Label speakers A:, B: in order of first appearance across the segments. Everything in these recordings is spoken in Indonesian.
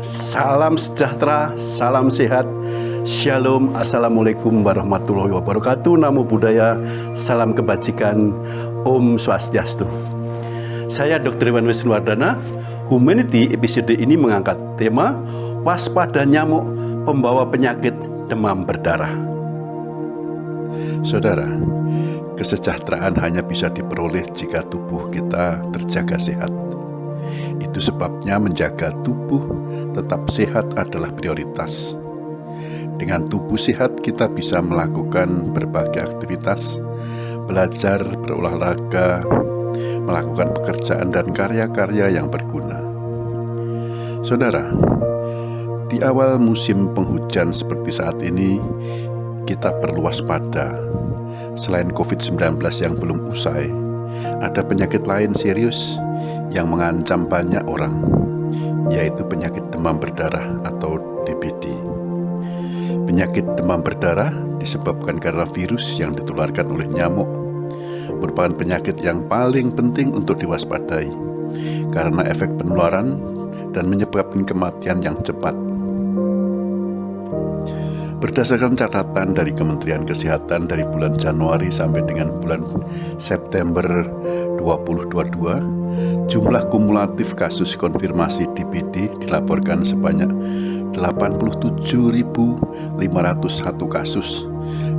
A: Salam sejahtera, salam sehat, shalom, assalamualaikum warahmatullahi wabarakatuh, namo buddhaya, salam kebajikan, om swastiastu. Saya Dr. Iwan Wisnuwardana. Humanity episode ini mengangkat tema waspada nyamuk pembawa penyakit demam berdarah.
B: Saudara, kesejahteraan hanya bisa diperoleh jika tubuh kita terjaga sehat. Itu sebabnya menjaga tubuh tetap sehat adalah prioritas. Dengan tubuh sehat kita bisa melakukan berbagai aktivitas, belajar, berolahraga, melakukan pekerjaan dan karya-karya yang berguna. Saudara, di awal musim penghujan seperti saat ini, kita perlu waspada. Selain COVID-19 yang belum usai, ada penyakit lain serius yang mengancam banyak orang, yaitu penyakit demam berdarah atau DBD. Penyakit demam berdarah disebabkan karena virus yang ditularkan oleh nyamuk, merupakan penyakit yang paling penting untuk diwaspadai karena efek penularan dan menyebabkan kematian yang cepat. Berdasarkan catatan dari Kementerian Kesehatan dari bulan Januari sampai dengan bulan September 2022, jumlah kumulatif kasus konfirmasi DBD dilaporkan sebanyak 87.501 kasus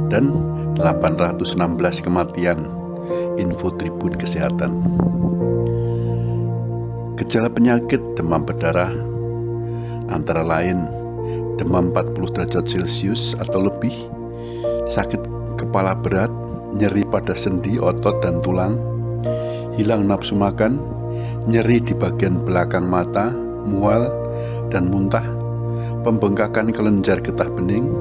B: dan 816 kematian. Info Tribun Kesehatan. Gejala penyakit demam berdarah antara lain demam 40 derajat Celcius atau lebih, sakit kepala berat, nyeri pada sendi, otot, dan tulang, hilang nafsu makan, nyeri di bagian belakang mata, mual, dan muntah, pembengkakan kelenjar getah bening,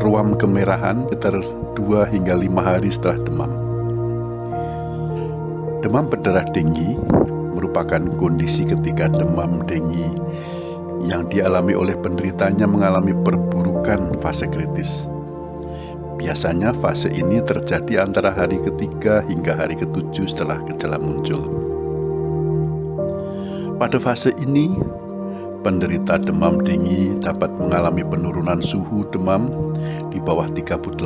B: ruam kemerahan sekitar 2 hingga 5 hari setelah demam. Demam berdarah denggi merupakan kondisi ketika demam denggi yang dialami oleh penderitanya mengalami perburukan fase kritis. Biasanya fase ini terjadi antara hari ke-3 hingga hari ke-7 setelah gejala muncul. Pada fase ini, penderita demam denggi dapat mengalami penurunan suhu demam di bawah 38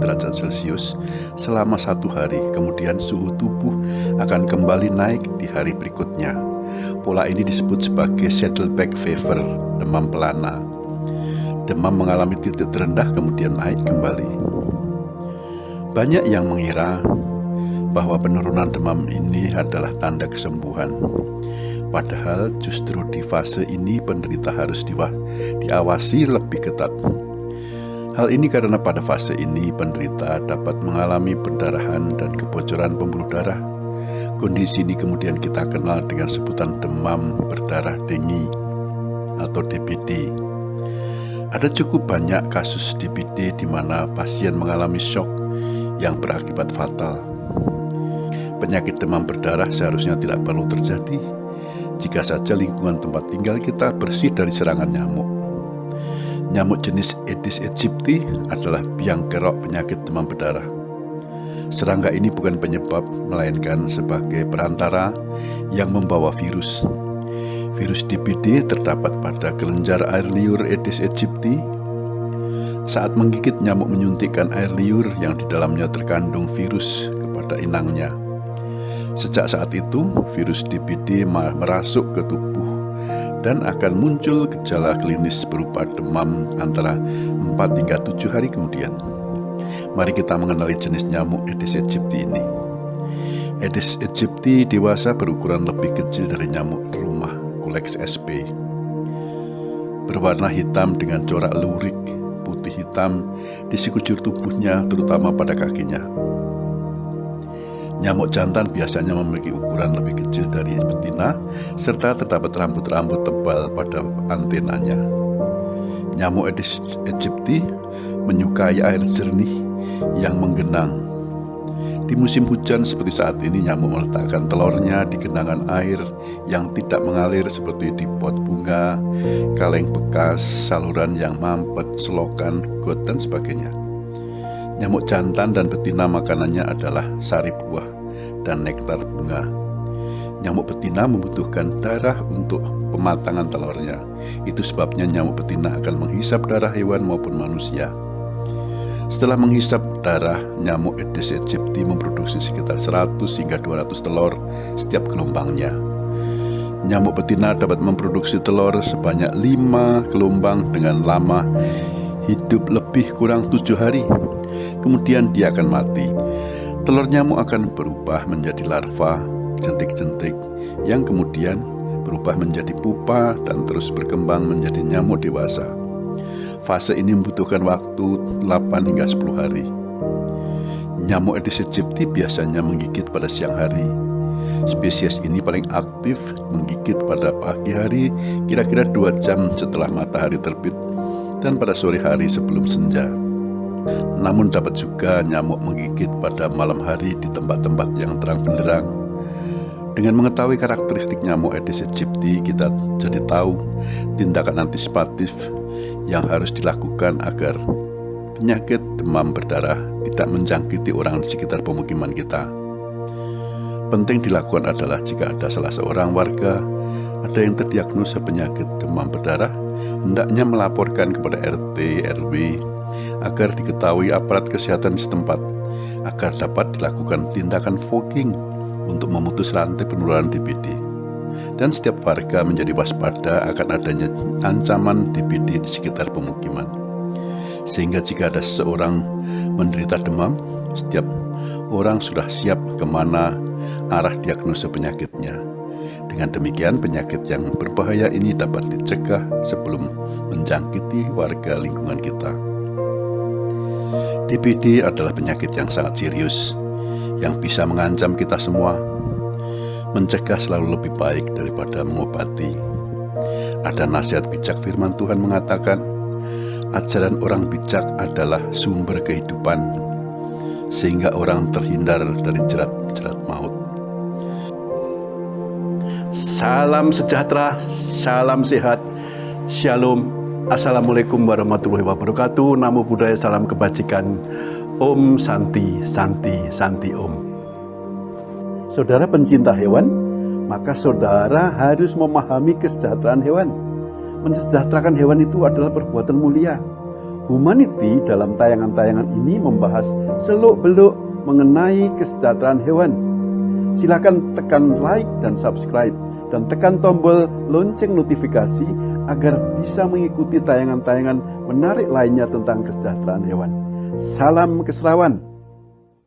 B: derajat Celcius selama 1 hari, kemudian suhu tubuh akan kembali naik di hari berikutnya. Pola ini disebut sebagai saddleback fever, demam pelana. Demam mengalami titik terendah kemudian naik kembali. Banyak yang mengira bahwa penurunan demam ini adalah tanda kesembuhan. Padahal justru di fase ini penderita harus diawasi lebih ketat. Hal ini karena pada fase ini penderita dapat mengalami perdarahan dan kebocoran pembuluh darah. Kondisi ini kemudian kita kenal dengan sebutan demam berdarah denggi atau DBD. Ada cukup banyak kasus DBD di mana pasien mengalami shock yang berakibat fatal. Penyakit demam berdarah seharusnya tidak perlu terjadi jika saja lingkungan tempat tinggal kita bersih dari serangan nyamuk. Nyamuk jenis Aedes aegypti adalah biang kerok penyakit demam berdarah. Serangga ini bukan penyebab, melainkan sebagai perantara yang membawa virus. Virus DBD terdapat pada kelenjar air liur Aedes aegypti. Saat menggigit, nyamuk menyuntikkan air liur yang di dalamnya terkandung virus kepada inangnya. Sejak saat itu, virus DBD merasuk ke tubuh dan akan muncul gejala klinis berupa demam antara 4 hingga 7 hari kemudian. Mari kita mengenali jenis nyamuk Aedes aegypti ini. Aedes aegypti dewasa berukuran lebih kecil dari nyamuk rumah, Culex sp. Berwarna hitam dengan corak lurik, putih hitam di sekujur tubuhnya, terutama pada kakinya. Nyamuk jantan biasanya memiliki ukuran lebih kecil dari betina, serta terdapat rambut-rambut tebal pada antenanya. Nyamuk Aedes aegypti menyukai air jernih yang menggenang. Di musim hujan seperti saat ini, nyamuk meletakkan telurnya di genangan air yang tidak mengalir seperti di pot bunga, kaleng bekas, saluran yang mampet, selokan, got, dan sebagainya. Nyamuk jantan dan betina makanannya adalah sari buah dan nektar bunga. Nyamuk betina membutuhkan darah untuk pematangan telurnya. Itu sebabnya nyamuk betina akan menghisap darah hewan maupun manusia. Setelah menghisap darah, nyamuk Aedes aegypti memproduksi sekitar 100 hingga 200 telur setiap gelombangnya. Nyamuk betina dapat memproduksi telur sebanyak 5 gelombang dengan lama hidup lebih kurang 7 hari. Kemudian dia akan mati. Telur nyamuk akan berubah menjadi larva, jentik-jentik, yang kemudian berubah menjadi pupa dan terus berkembang menjadi nyamuk dewasa. Fase ini membutuhkan waktu 8 hingga 10 hari. Nyamuk Aedes aegypti biasanya menggigit pada siang hari. Spesies ini paling aktif menggigit pada pagi hari, kira-kira 2 jam setelah matahari terbit dan pada sore hari sebelum senja. Namun dapat juga nyamuk menggigit pada malam hari di tempat-tempat yang terang benderang. Dengan mengetahui karakteristik nyamuk Aedes aegypti, kita jadi tahu tindakan antisipatif yang harus dilakukan agar penyakit demam berdarah tidak menjangkiti orang di sekitar pemukiman kita. Penting dilakukan adalah jika ada salah seorang warga ada yang terdiagnosa penyakit demam berdarah, hendaknya melaporkan kepada RT, RW agar diketahui aparat kesehatan setempat agar dapat dilakukan tindakan fogging untuk memutus rantai penularan DBD. Dan setiap warga menjadi waspada akan adanya ancaman DBD di sekitar pemukiman. Sehingga jika ada seseorang menderita demam, setiap orang sudah siap kemana arah diagnosa penyakitnya. Dengan demikian, penyakit yang berbahaya ini dapat dicegah sebelum menjangkiti warga lingkungan kita. DBD adalah penyakit yang sangat serius, yang bisa mengancam kita semua. Mencegah selalu lebih baik daripada mengobati. Ada nasihat bijak firman Tuhan mengatakan, ajaran orang bijak adalah sumber kehidupan, sehingga orang terhindar dari jerat-jerat maut.
A: Salam sejahtera, salam sehat, shalom, assalamualaikum warahmatullahi wabarakatuh. Namo Buddhaya, salam kebajikan, Om Santi, Santi, Santi Om. Saudara pencinta hewan, maka saudara harus memahami kesejahteraan hewan. Mensejahterakan hewan itu adalah perbuatan mulia. Humanity dalam tayangan-tayangan ini membahas seluk-beluk mengenai kesejahteraan hewan. Silakan tekan like dan subscribe dan tekan tombol lonceng notifikasi agar bisa mengikuti tayangan-tayangan menarik lainnya tentang kesejahteraan hewan. Salam keserawan.